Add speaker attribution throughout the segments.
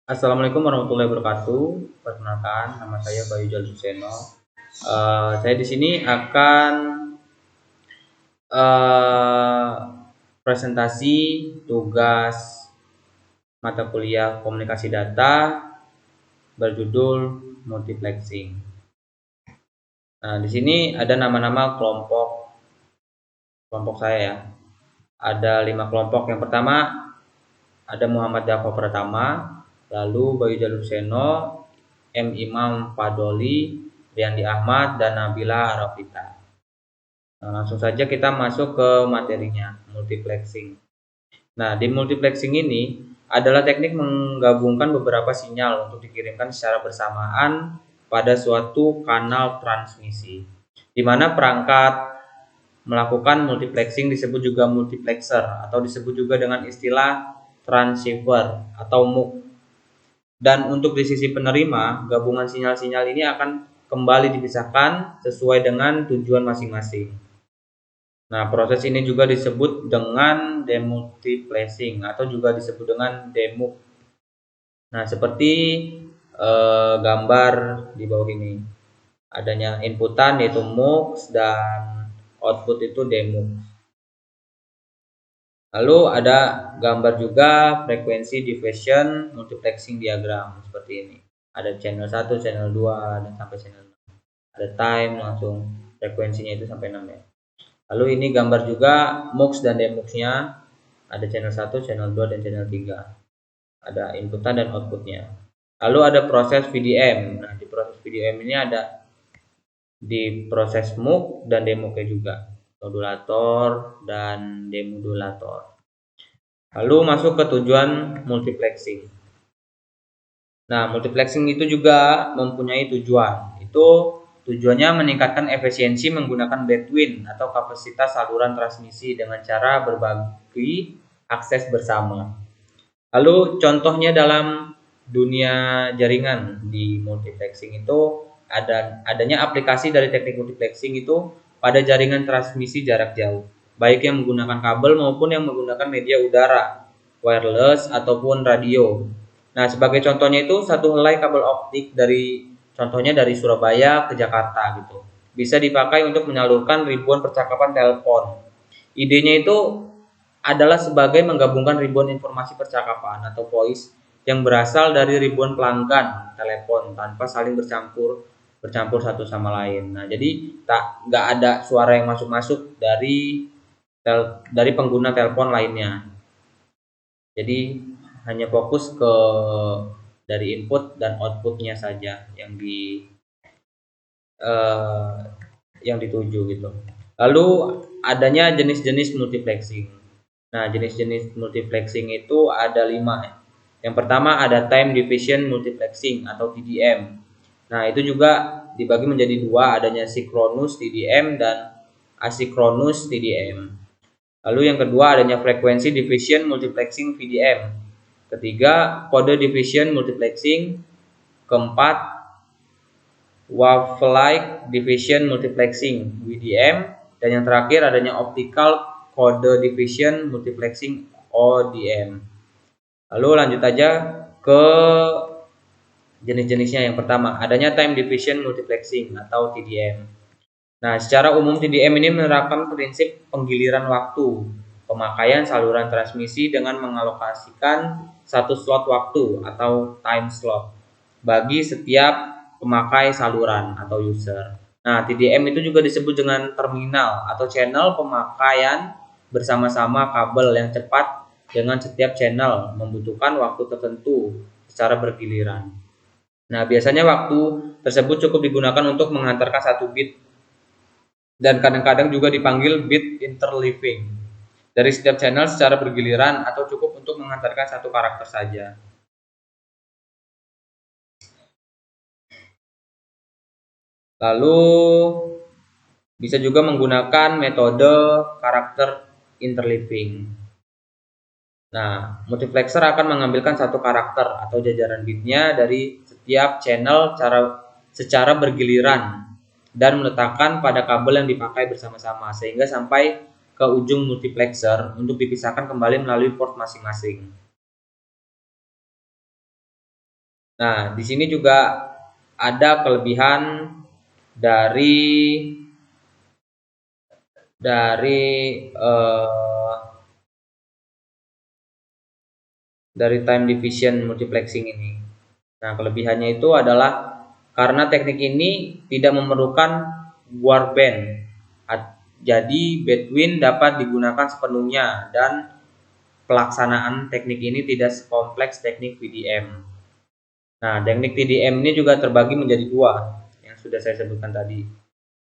Speaker 1: Assalamualaikum warahmatullahi wabarakatuh. Perkenalkan, nama saya Bayu Jaluseno. Saya di sini akan eh, presentasi tugas mata kuliah komunikasi data berjudul multiplexing. Nah, di sini ada nama-nama kelompok saya ya. Ada 5 kelompok. Yang pertama ada Muhammad Jafar Pratama, lalu Bayu Jaluseno, M. Imam Fadoli, Riyandi Ahmad, dan Nabila Arafita. Nah, langsung saja kita masuk ke materinya, multiplexing. Nah, di multiplexing ini adalah teknik menggabungkan beberapa sinyal untuk dikirimkan secara bersamaan pada suatu kanal transmisi, di mana perangkat melakukan multiplexing disebut juga multiplexer atau disebut juga dengan istilah transceiver atau MUX. Dan untuk di sisi penerima, gabungan sinyal-sinyal ini akan kembali dipisahkan sesuai dengan tujuan masing-masing. Nah, proses ini juga disebut dengan demultiplexing atau juga disebut dengan demux. Nah, seperti gambar di bawah ini. Adanya inputan yaitu mux dan output itu demux. Lalu ada gambar juga frekuensi diffusion multiplexing diagram seperti ini. Ada channel 1, channel 2 dan sampai channel 6. Ada time langsung frekuensinya itu sampai 6 ya. Lalu ini gambar juga mux dan demuxnya. Ada channel 1, channel 2 dan channel 3. Ada inputan dan outputnya. Lalu ada proses VDM. Nah, di proses VDM ini ada di proses mux dan demux juga. Modulator dan demodulator. Lalu masuk ke tujuan multiplexing. Nah, multiplexing itu juga mempunyai tujuan. Itu tujuannya meningkatkan efisiensi menggunakan bandwidth atau kapasitas saluran transmisi dengan cara berbagi akses bersama. Lalu contohnya dalam dunia jaringan di multiplexing itu adanya aplikasi dari teknik multiplexing itu pada jaringan transmisi jarak jauh, baik yang menggunakan kabel maupun yang menggunakan media udara, wireless ataupun radio. Nah, sebagai contohnya itu satu helai kabel optik contohnya dari Surabaya ke Jakarta gitu. Bisa dipakai untuk menyalurkan ribuan percakapan telepon. Idenya itu adalah sebagai menggabungkan ribuan informasi percakapan atau voice yang berasal dari ribuan pelanggan telepon tanpa saling bercampur satu sama lain. Nah, jadi nggak ada suara yang masuk dari pengguna telepon lainnya. Jadi hanya fokus ke dari input dan outputnya saja yang dituju gitu. Lalu adanya jenis-jenis multiplexing. Nah, jenis-jenis multiplexing itu ada 5. Yang pertama ada time division multiplexing atau TDM. Nah, itu juga dibagi menjadi 2, adanya synchronous TDM dan asynchronous TDM. Lalu yang kedua adanya frekuensi division multiplexing VDM. Ketiga, kode division multiplexing. Keempat, wave-like division multiplexing WDM. Dan yang terakhir adanya optical code division multiplexing ODM. Lalu lanjut aja ke jenis-jenisnya. Yang pertama adanya time division multiplexing atau TDM. Nah, secara umum TDM ini menerapkan prinsip penggiliran waktu pemakaian saluran transmisi dengan mengalokasikan satu slot waktu atau time slot bagi setiap pemakai saluran atau user. Nah, TDM itu juga disebut dengan terminal atau channel pemakaian bersama-sama kabel yang cepat dengan setiap channel membutuhkan waktu tertentu secara bergiliran. Nah, biasanya waktu tersebut cukup digunakan untuk menghantarkan satu bit dan kadang-kadang juga dipanggil bit interleaving dari setiap channel secara bergiliran atau cukup untuk menghantarkan satu karakter saja. Lalu bisa juga menggunakan metode karakter interleaving. Nah, multiplexer akan mengambilkan satu karakter atau jajaran bitnya dari setiap channel secara bergiliran dan meletakkan pada kabel yang dipakai bersama-sama sehingga sampai ke ujung multiplexer untuk dipisahkan kembali melalui port masing-masing. Nah, di sini juga ada kelebihan dari eh, dari time division multiplexing ini. Nah, kelebihannya itu adalah karena teknik ini tidak memerlukan warband. Jadi bandwidth dapat digunakan sepenuhnya dan pelaksanaan teknik ini tidak sekompleks teknik VDM. Nah, teknik TDM ini juga terbagi menjadi dua yang sudah saya sebutkan tadi.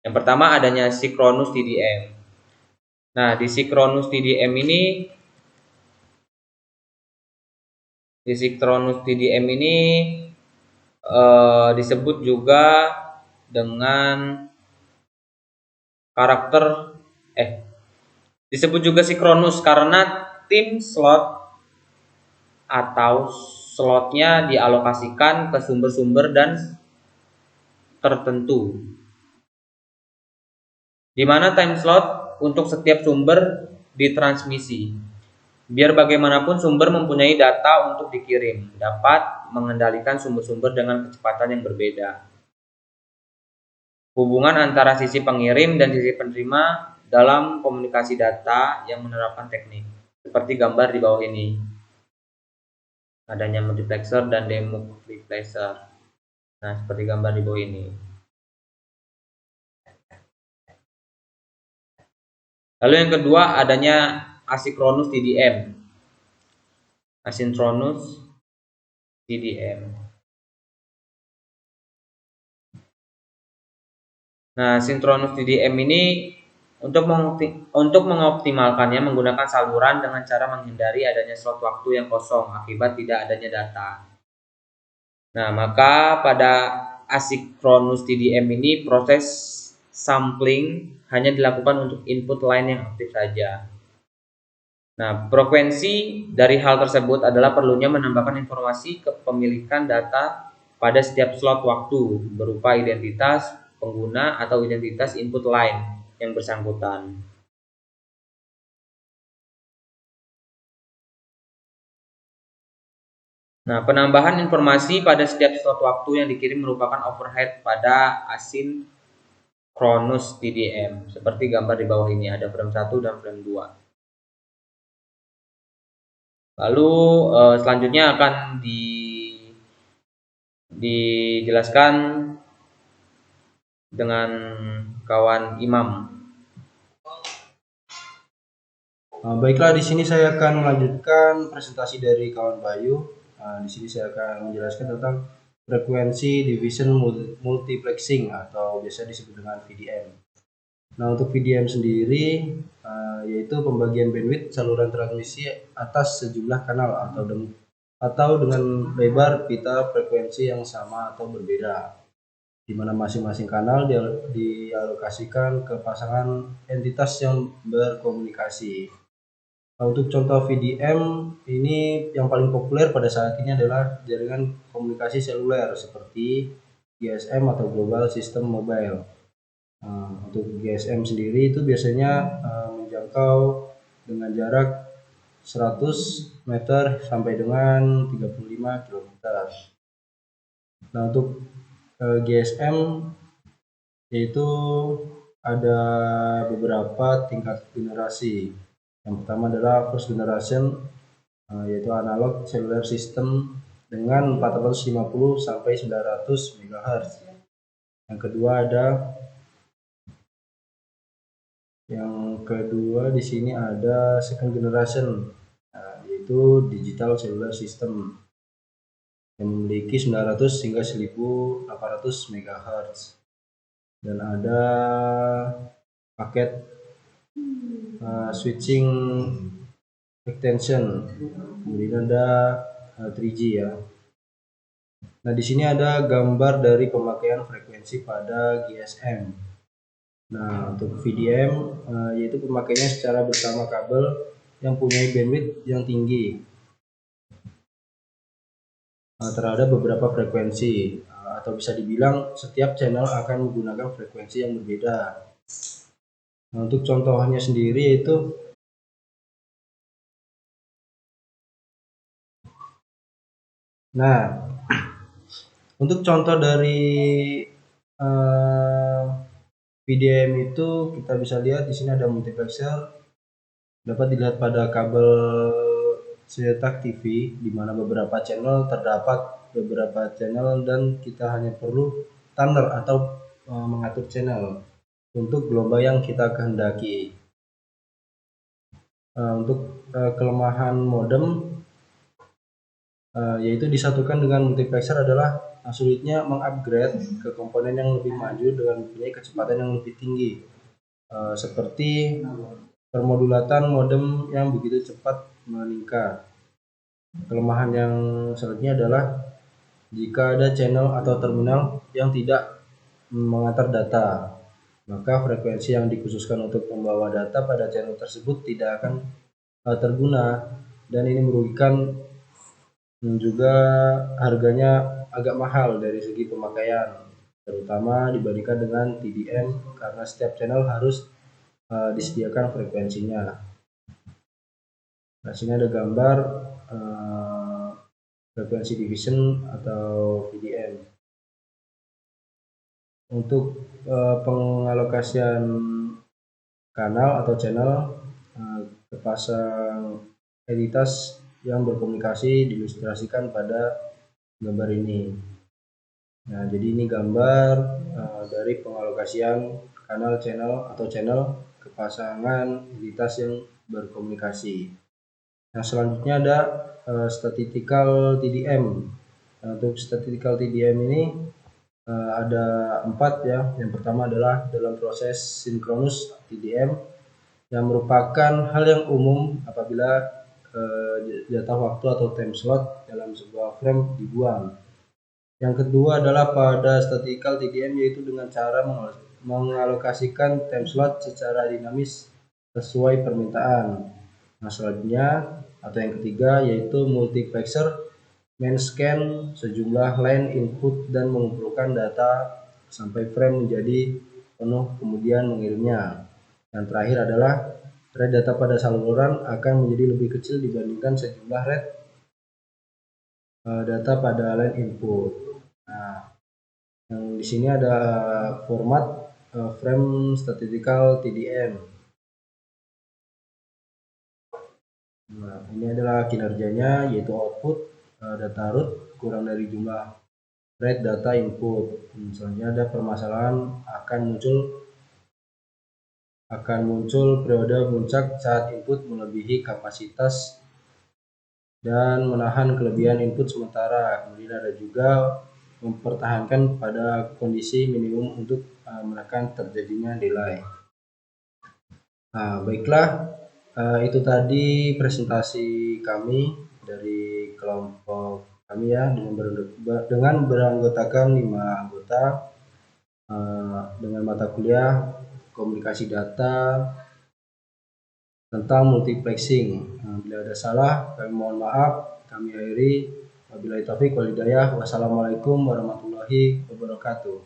Speaker 1: Yang pertama adanya synchronous TDM. Nah, di synchronous TDM ini disebut juga dengan karakter disebut juga sinkronus karena tim slot atau slotnya dialokasikan ke sumber-sumber dan tertentu, di mana time slot untuk setiap sumber ditransmisi. Biar bagaimanapun sumber mempunyai data untuk dikirim, dapat mengendalikan sumber-sumber dengan kecepatan yang berbeda. Hubungan antara sisi pengirim dan sisi penerima dalam komunikasi data yang menerapkan teknik seperti gambar di bawah ini, adanya multiplexer dan demultiplexer. Nah, seperti gambar di bawah ini. Lalu yang kedua adanya asynchronous TDM. Asynchronous TDM. Nah, synchronous TDM ini untuk mengoptimalkannya menggunakan saluran dengan cara menghindari adanya slot waktu yang kosong akibat tidak adanya data. Nah, maka pada asynchronous TDM ini proses sampling hanya dilakukan untuk input line yang aktif saja. Nah, frekuensi dari hal tersebut adalah perlunya menambahkan informasi kepemilikan data pada setiap slot waktu berupa identitas pengguna atau identitas input line yang bersangkutan. Nah, penambahan informasi pada setiap slot waktu yang dikirim merupakan overhead pada asynchronous TDM. Seperti gambar di bawah ini, ada frame 1 dan frame 2. Lalu selanjutnya akan dijelaskan dengan kawan Imam.
Speaker 2: Baiklah, di sini saya akan melanjutkan presentasi dari kawan Bayu. Di sini saya akan menjelaskan tentang frekuensi division multiplexing atau biasa disebut dengan VDM. Nah, untuk VDM sendiri yaitu pembagian bandwidth saluran transmisi atas sejumlah kanal atau dengan lebar pita frekuensi yang sama atau berbeda, di mana masing-masing kanal dialokasikan ke pasangan entitas yang berkomunikasi. Untuk contoh VDM ini yang paling populer pada saat ini adalah jaringan komunikasi seluler seperti GSM atau Global System Mobile. Untuk GSM sendiri itu biasanya menjangkau dengan jarak 100 meter sampai dengan 35 km. Nah, untuk GSM yaitu ada beberapa tingkat generasi. Yang pertama adalah first generation, yaitu analog cellular system dengan 450 sampai 900 MHz. Yang kedua di sini ada second generation, yaitu digital cellular system yang memiliki 900 hingga 1800 MHz. Dan ada paket switching extension, kemudian ada 3G ya. Nah, di sini ada gambar dari pemakaian frekuensi pada GSM. Nah, untuk VDM yaitu pemakaiannya secara bersama kabel yang punya bandwidth yang tinggi terhadap beberapa frekuensi, atau bisa dibilang setiap channel akan menggunakan frekuensi yang berbeda. Nah, untuk contohnya sendiri yaitu Untuk contoh dari PDM itu kita bisa lihat di sini ada multiplexer, dapat dilihat pada kabel cetak TV di mana beberapa channel terdapat beberapa channel dan kita hanya perlu tuner atau mengatur channel untuk gelombang yang kita kehendaki. Untuk kelemahan modem yaitu disatukan dengan multiplexer adalah sulitnya mengupgrade ke komponen yang lebih maju dengan mempunyai kecepatan yang lebih tinggi, seperti permodulatan modem yang begitu cepat meningkat. Kelemahan yang selanjutnya adalah jika ada channel atau terminal yang tidak mengantar data, maka frekuensi yang dikhususkan untuk membawa data pada channel tersebut tidak akan terguna, dan ini merugikan juga harganya agak mahal dari segi pemakaian, terutama dibandingkan dengan TDM karena setiap channel harus disediakan frekuensinya. Nah, sini ada gambar frekuensi division atau VDM. Untuk pengalokasian kanal atau channel kepasang entitas yang berkomunikasi diilustrasikan pada gambar ini. Nah, jadi ini gambar dari pengalokasian kanal channel atau channel kepasangan entitas yang berkomunikasi. Nah, selanjutnya ada statistical TDM. Nah, untuk statistical TDM ini ada 4 ya. Yang pertama adalah dalam proses sinkronus TDM yang merupakan hal yang umum apabila jatah waktu atau time slot dalam sebuah frame dibuang. Yang kedua adalah pada statistical TDM, yaitu dengan cara mengalokasikan time slot secara dinamis sesuai permintaan. Nah, selanjutnya atau yang ketiga yaitu multiplexer men-scan sejumlah line input dan mengumpulkan data sampai frame menjadi penuh kemudian mengirimnya. Yang terakhir adalah rate data pada saluran akan menjadi lebih kecil dibandingkan sejumlah rate data pada line input. Nah, yang di sini ada format frame statistical TDM. Nah, ini adalah kinerjanya, yaitu output data root kurang dari jumlah rate data input. Selanjutnya ada permasalahan akan muncul periode puncak saat input melebihi kapasitas dan menahan kelebihan input sementara. Kemudian ada juga mempertahankan pada kondisi minimum untuk menekan terjadinya delay. Nah, baiklah, itu tadi presentasi kami dari kelompok kami ya, dengan beranggotakan 5 anggota dengan mata kuliah komunikasi data tentang multiplexing. Bila ada salah, kami mohon maaf. Kami akhiri. Wabillahi taufiq wal hidayah. Wassalamualaikum warahmatullahi wabarakatuh.